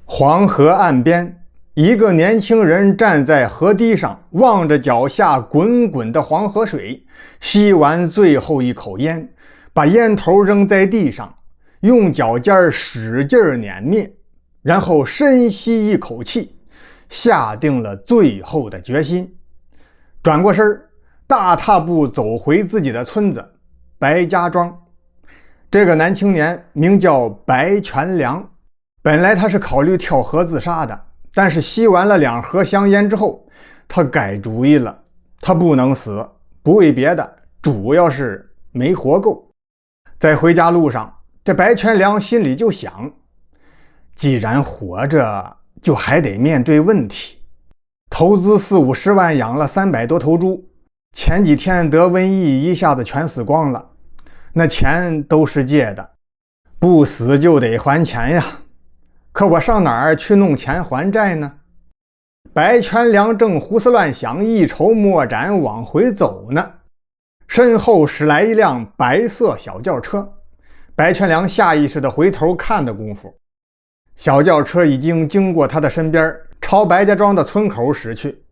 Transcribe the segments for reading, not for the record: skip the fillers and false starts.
黄河岸边，一个年轻人站在河堤上，望着脚下滚滚的黄河水，吸完最后一口烟，把烟头扔在地上，用脚尖使劲碾灭，然后深吸一口气，下定了最后的决心。转过身，大踏步走回自己的村子白家庄。这个男青年名叫白全良，本来他是考虑跳河自杀的，但是吸完了2盒香烟之后，他改主意了。他不能死，不为别的，主要是没活够。在回家路上，这白全良心里就想，既然活着，就还得面对问题。投资40-50万养了300多头猪，前几天得瘟疫，一下子全死光了。那钱都是借的，不死就得还钱呀。可我上哪儿去弄钱还债呢？白全良正胡思乱想，一筹莫展往回走呢，身后驶来一辆白色小轿车。白全良下意识地回头看的功夫，小轿车已经经过他的身边，朝白家庄的村口驶去。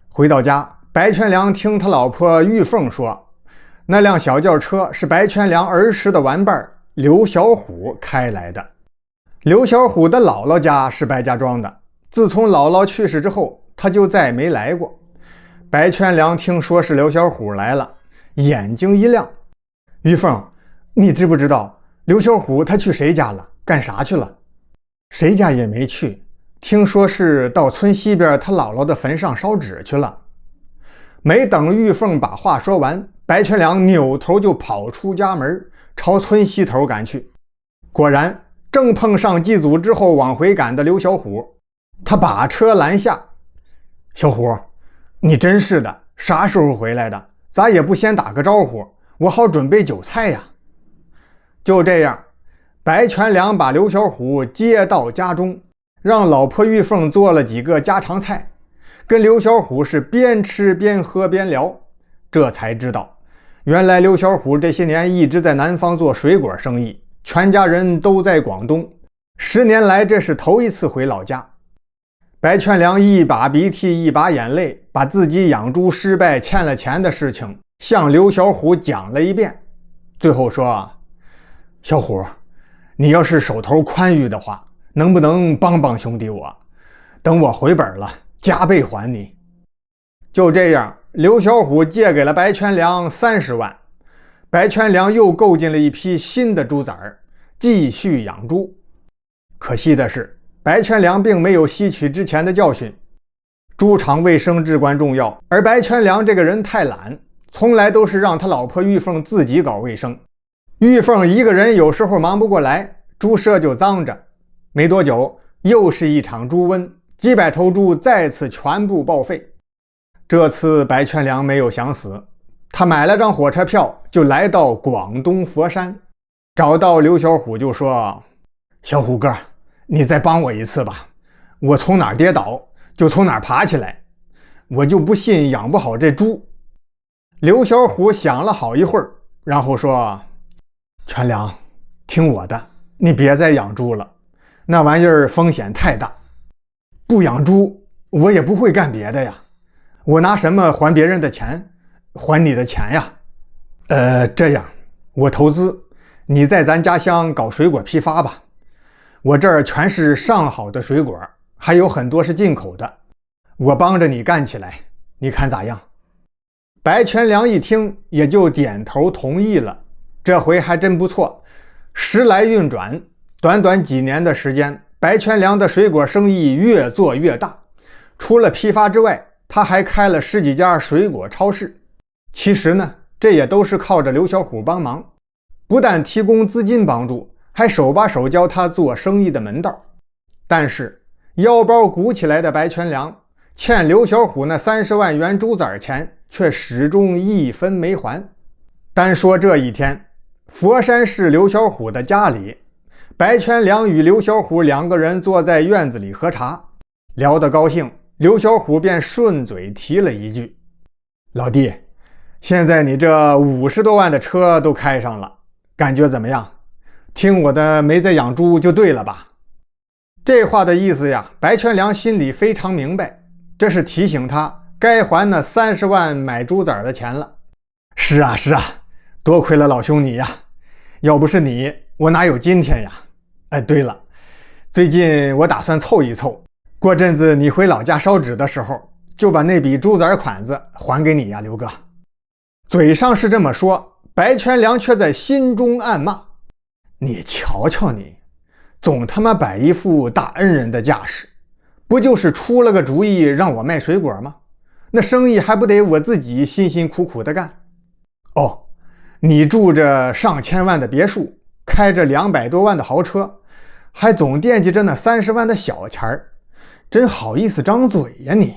回到家，白全良听他老婆玉凤说，那辆小轿车是白全良儿时的玩伴刘小虎开来的。刘小虎的姥姥家是白家庄的，自从姥姥去世之后，他就再没来过。白全良听说是刘小虎来了，眼睛一亮，玉凤，你知不知道刘小虎他去谁家了，干啥去了？谁家也没去，听说是到村西边他姥姥的坟上烧纸去了。没等玉凤把话说完，白全良扭头就跑出家门，朝村西头赶去。果然正碰上祭祖之后往回赶的刘小虎，他把车拦下。小虎，你真是的，啥时候回来的？咋也不先打个招呼，我好准备酒菜呀。就这样，白全良把刘小虎接到家中，让老婆玉凤做了几个家常菜，跟刘小虎是边吃边喝边聊。这才知道，原来刘小虎这些年一直在南方做水果生意，全家人都在广东，10年来这是头一次回老家。白全良一把鼻涕一把眼泪，把自己养猪失败欠了钱的事情向刘小虎讲了一遍，最后说，小虎，你要是手头宽裕的话，能不能帮帮兄弟我，等我回本了加倍还你。就这样，刘小虎借给了白全良30万，白全良又购进了一批新的猪崽儿，继续养猪。可惜的是，白全良并没有吸取之前的教训，猪场卫生至关重要，而白全良这个人太懒，从来都是让他老婆玉凤自己搞卫生。玉凤一个人有时候忙不过来，猪舍就脏着。没多久，又是一场猪瘟，几百头猪再次全部报废。这次白全良没有想死，他买了张火车票就来到广东佛山，找到刘小虎就说，小虎哥，你再帮我一次吧，我从哪儿跌倒就从哪儿爬起来，我就不信养不好这猪。刘小虎想了好一会儿，然后说，全良，听我的，你别再养猪了，那玩意儿风险太大，不养猪我也不会干别的呀，我拿什么还别人的钱，还你的钱呀？这样，我投资，你在咱家乡搞水果批发吧，我这儿全是上好的水果，还有很多是进口的，我帮着你干起来，你看咋样？白全良一听也就点头同意了，这回还真不错，时来运转，短短几年的时间，白全良的水果生意越做越大，除了批发之外，他还开了10几家水果超市。其实呢，这也都是靠着刘小虎帮忙，不但提供资金帮助，还手把手教他做生意的门道。但是腰包鼓起来的白全良欠刘小虎那30万元猪崽钱却始终一分没还。单说这一天，佛山市刘小虎的家里，白全良与刘小虎2个人坐在院子里喝茶，聊得高兴，刘小虎便顺嘴提了一句，老弟，现在你这50多万的车都开上了，感觉怎么样？听我的，没在养猪就对了吧？这话的意思呀，白全良心里非常明白，这是提醒他该还那30万买猪崽的钱了。是啊，多亏了老兄你呀，要不是你，我哪有今天呀？哎，对了，最近我打算凑一凑，过阵子你回老家烧纸的时候，就把那笔猪崽款子还给你呀，刘哥。嘴上是这么说，白全良却在心中暗骂：你瞧瞧你，总他妈摆一副大恩人的架势，不就是出了个主意让我卖水果吗？那生意还不得我自己辛辛苦苦的干？哦，你住着上千万的别墅，开着200多万的豪车，还总惦记着那30万的小钱儿，真好意思张嘴呀你！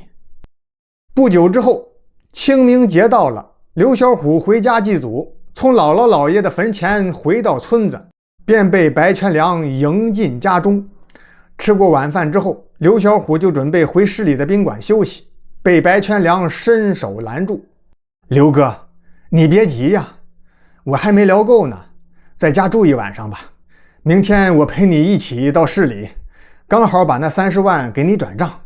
不久之后，清明节到了，刘小虎回家祭祖，从姥姥姥爷的坟前回到村子，便被白全良迎进家中。吃过晚饭之后，刘小虎就准备回市里的宾馆休息，被白全良伸手拦住：刘哥，你别急呀，我还没聊够呢，在家住一晚上吧，明天我陪你一起到市里，刚好把那30万给你转账。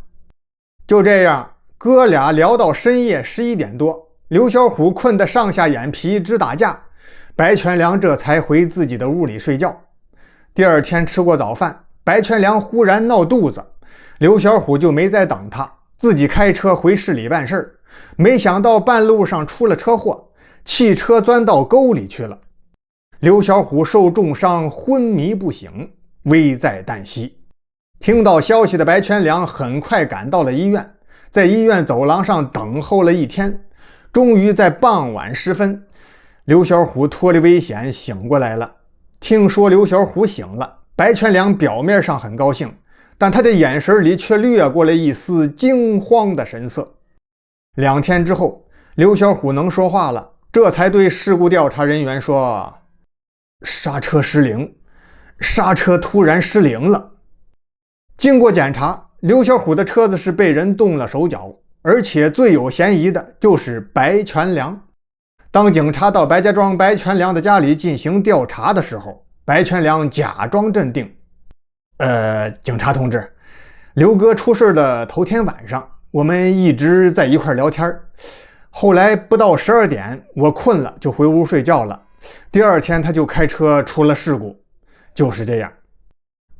就这样，哥俩聊到深夜11点多，刘小虎困得上下眼皮直打架，白全良这才回自己的屋里睡觉。第二天吃过早饭，白全良忽然闹肚子，刘小虎就没再等他，自己开车回市里办事。没想到半路上出了车祸，汽车钻到沟里去了。刘小虎受重伤，昏迷不醒，危在旦夕。听到消息的白全良很快赶到了医院，在医院走廊上等候了一天，终于在傍晚时分，刘小虎脱离危险醒过来了。听说刘小虎醒了，白全良表面上很高兴，但他的眼神里却掠过了一丝惊慌的神色。2天之后，刘小虎能说话了，这才对事故调查人员说：刹车失灵，刹车突然失灵了。经过检查，刘小虎的车子是被人动了手脚，而且最有嫌疑的就是白全良。当警察到白家庄白全良的家里进行调查的时候，白全良假装镇定：警察同志，刘哥出事的头天晚上，我们一直在一块聊天，后来不到12点，我困了就回屋睡觉了。第二天他就开车出了事故，就是这样。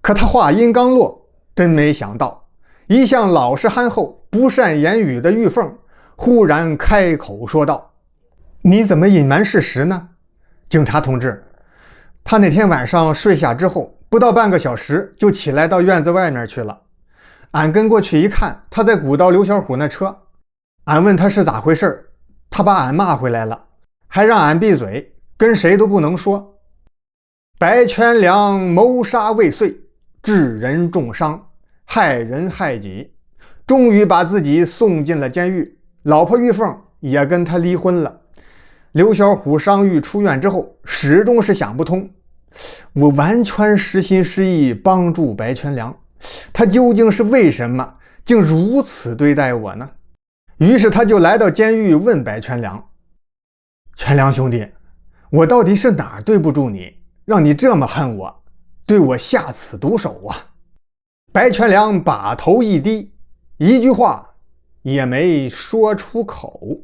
可他话音刚落，真没想到，一向老实憨厚、不善言语的玉凤忽然开口说道：你怎么隐瞒事实呢？警察同志，他那天晚上睡下之后，不到半个小时就起来到院子外面去了。俺跟过去一看，他在鼓捣刘小虎那车。俺问他是咋回事，他把俺骂回来了，还让俺闭嘴，跟谁都不能说。白全良谋杀未遂，致人重伤，害人害己，终于把自己送进了监狱。老婆玉凤也跟他离婚了。刘小虎伤愈出院之后，始终是想不通，我完全实心实意帮助白全良，他究竟是为什么竟如此对待我呢？于是他就来到监狱问白全良：全良兄弟，我到底是哪儿对不住你，让你这么恨我，对我下此毒手啊？白全良把头一低，一句话也没说出口。